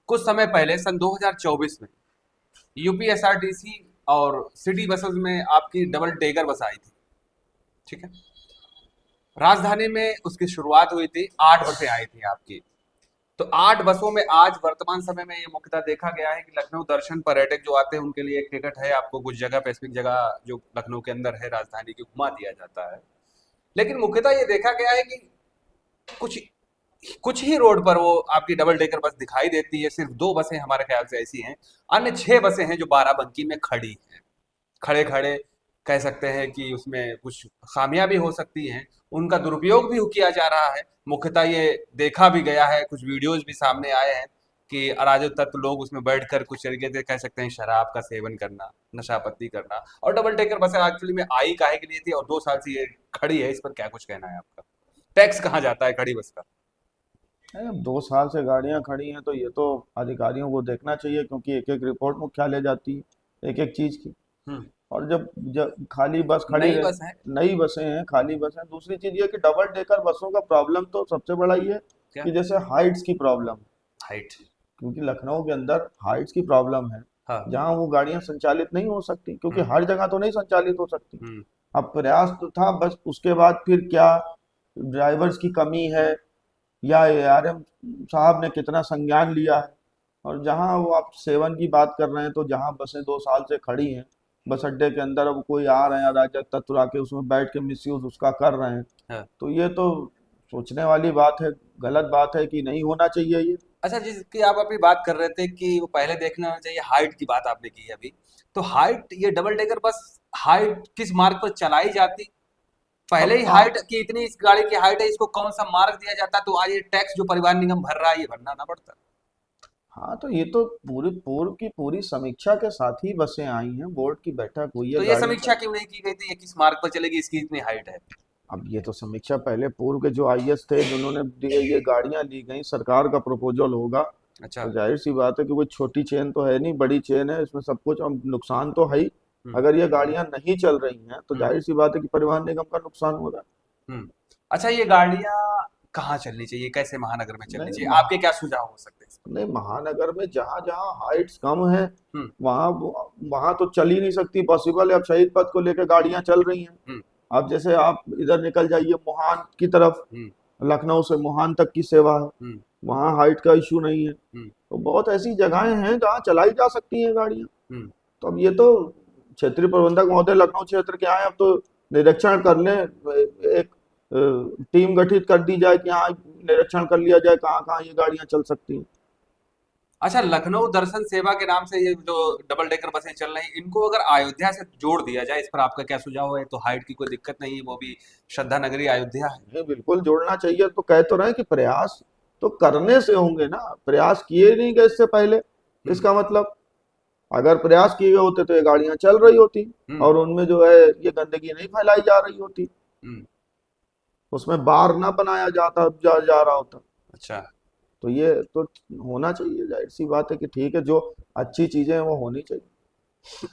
कुछ समय पहले सन 2024 में यूपीएसआरटीसी और सिटी बसेस में आपकी डबल डेकर बस आई थी। ठीक है। राजधानी में उसकी शुरुआत हुई थी, 8 बसें आई थी आपकी। तो 8 बसों में आज वर्तमान समय में ये मुख्यतः देखा गया है कि लखनऊ दर्शन पर्यटक जो आते हैं उनके लिए एक टिकट है, आपको कुछ जगह स्पेसिफिक जगह जो लखनऊ के अंदर है राजधानी की घुमा दिया जाता है। लेकिन मुख्यतः ये देखा गया है कि कुछ कुछ ही रोड पर वो आपकी डबल डेकर बस दिखाई देती है। सिर्फ 2 बसें हमारे ख्याल से ऐसी हैं, अन्य 6 बसें हैं जो बाराबंकी में खड़ी हैं। खड़े खड़े कह सकते हैं कि उसमें कुछ खामियां भी हो सकती हैं, उनका दुरुपयोग भी किया जा रहा है। मुख्यतः ये देखा भी गया है, कुछ वीडियोज भी सामने आए हैं कि अराजक तत्व लोग उसमें बैठकर कुछ तरीके से कह सकते हैं शराब का सेवन करना, नशापत्ती करना। और डबल डेकर बसें एक्चुअली में आई काहे के लिए थी और 2 साल से ये खड़ी है, इस पर क्या कुछ कहना है आपका? टैक्स कहाँ जाता है खड़ी बस का? नहीं, अब 2 साल से गाड़ियां खड़ी हैं तो ये तो अधिकारियों को देखना चाहिए, क्योंकि एक एक रिपोर्ट मुख्यालय जाती है एक एक चीज की। हम्म। और जब खाली बस खड़ी नई रह बस है। नई बसें हैं, खाली बस हैं। दूसरी चीज ये कि डबल डेकर बसों का प्रॉब्लम तो सबसे बड़ा ये है क्या? कि जैसे हाइट्स की प्रॉब्लम, हाइट। क्योंकि लखनऊ के अंदर हाइट्स की प्रॉब्लम है, हाँ। जहाँ वो गाड़ियां संचालित नहीं हो सकती, क्योंकि हम्म। हर जगह तो नहीं संचालित हो सकती। हम्म। अब प्रयास तो था, बस उसके बाद फिर क्या ड्राइवर्स की कमी है या एआरएम साहब ने कितना संज्ञान लिया है। और जहाँ वो आप सेवन की बात कर रहे हैं, तो जहाँ बसें 2 साल से खड़ी हैं बस अड्डे के अंदर, अब कोई आ रहे हैं अराजक तत्व आके उसमें बैठ के मिसयूज उसका कर रहे हैं, हाँ। तो ये तो सोचने वाली बात है, गलत बात है कि नहीं होना चाहिए ये। अच्छा, जिसकी आप अभी बात कर रहे थे कि वो पहले देखना चाहिए, हाइट की बात आपने की है अभी। तो हाइट, ये डबल डेकर बस हाइट किस मार्ग पर चलाई जाती? पहले अब ही आ, हाइट की इतनी इस गाड़ी की हाइट है, इसको कौन सा मार्ग दिया जाता? तो आज ये टैक्स जो परिवहन निगम भर रहा है ये भरना ना पड़ता? हाँ, तो ये तो पूरी पूर्व की पूरी समीक्षा के साथ ही बसें आई हैं, बोर्ड की बैठक हुई तो है ये गाड़ियों का। समीक्षा क्यों नहीं की गई थी, ये किस मार्ग पर चलेगी, इसकी इतनी हाइट है? अब ये तो समीक्षा पहले पूर्व के जो आईएएस थे जिन्होंने ये गाड़ियां ली गई, सरकार का प्रपोजल होगा। अच्छा। तो जाहिर सी बात है कि कोई छोटी चेन तो है नहीं, बड़ी चेन है, इसमें सब कुछ। अब नुकसान तो है ही। हम्म। अगर ये गाड़ियां नहीं चल रही हैं तो हम्म। जाहिर सी बात है कि परिवहन निगम का नुकसान हो रहा हम्म। अच्छा, ये गाड़ियां कहाँ चलनी चाहिए, कैसे महानगर में है। चलनी नहीं चाहिए, महा आपके क्या सुझाव हो सकते हैं इस नहीं, महानगर में जहां जहां हाइट्स कम है पर? वहां वहां तो चल ही नहीं सकती, पॉसिबल है। अब शहीद पथ को लेकर गाड़ियां चल रही हैं। हम्म। अब जैसे आप इधर निकल जाइए मुहान की तरफ, हम्म। लखनऊ से मुहान तक की सेवा है, हम्म। वहाँ हाइट का इशू नहीं है। हम्म। तो बहुत ऐसी जगहें हैं जहाँ चलाई जा सकती हैं गाड़ियाँ। हम्म। तो अब ये तो क्षेत्रीय प्रबंधक महोदय लखनऊ क्षेत्र के आए, अब तो निरीक्षण कर लें, एक टीम गठित कर दी जाए कि हाँ निरीक्षण कर लिया जाए कहाँ कहाँ ये गाड़ियाँ चल सकती हैं। अच्छा, लखनऊ दर्शन सेवा के नाम से ये जो डबल डेकर बसें चल रही हैं, इनको अगर अयोध्या से जोड़ दिया जाए, इस पर आपका क्या सुझाव है? तो हाइट की कोई दिक्कत नहीं है, वो भी श्रद्धा नगरी अयोध्या है। ये बिल्कुल जोड़ना चाहिए। तो कह तो रहे हैं कि प्रयास तो करने से होंगे ना, प्रयास किए नहीं गए इससे पहले। हम्म। इसका मतलब अगर प्रयास किए गए होते तो ये गाड़ियां चल रही होती हम्म। और उनमें जो है ये गंदगी नहीं फैलाई जा रही होती, हम्म। उसमें बार ना बनाया जा रहा होता। अच्छा। तो ये तो होना चाहिए, जाहिर सी बात है कि ठीक है, जो अच्छी चीजें हैं वो होनी चाहिए।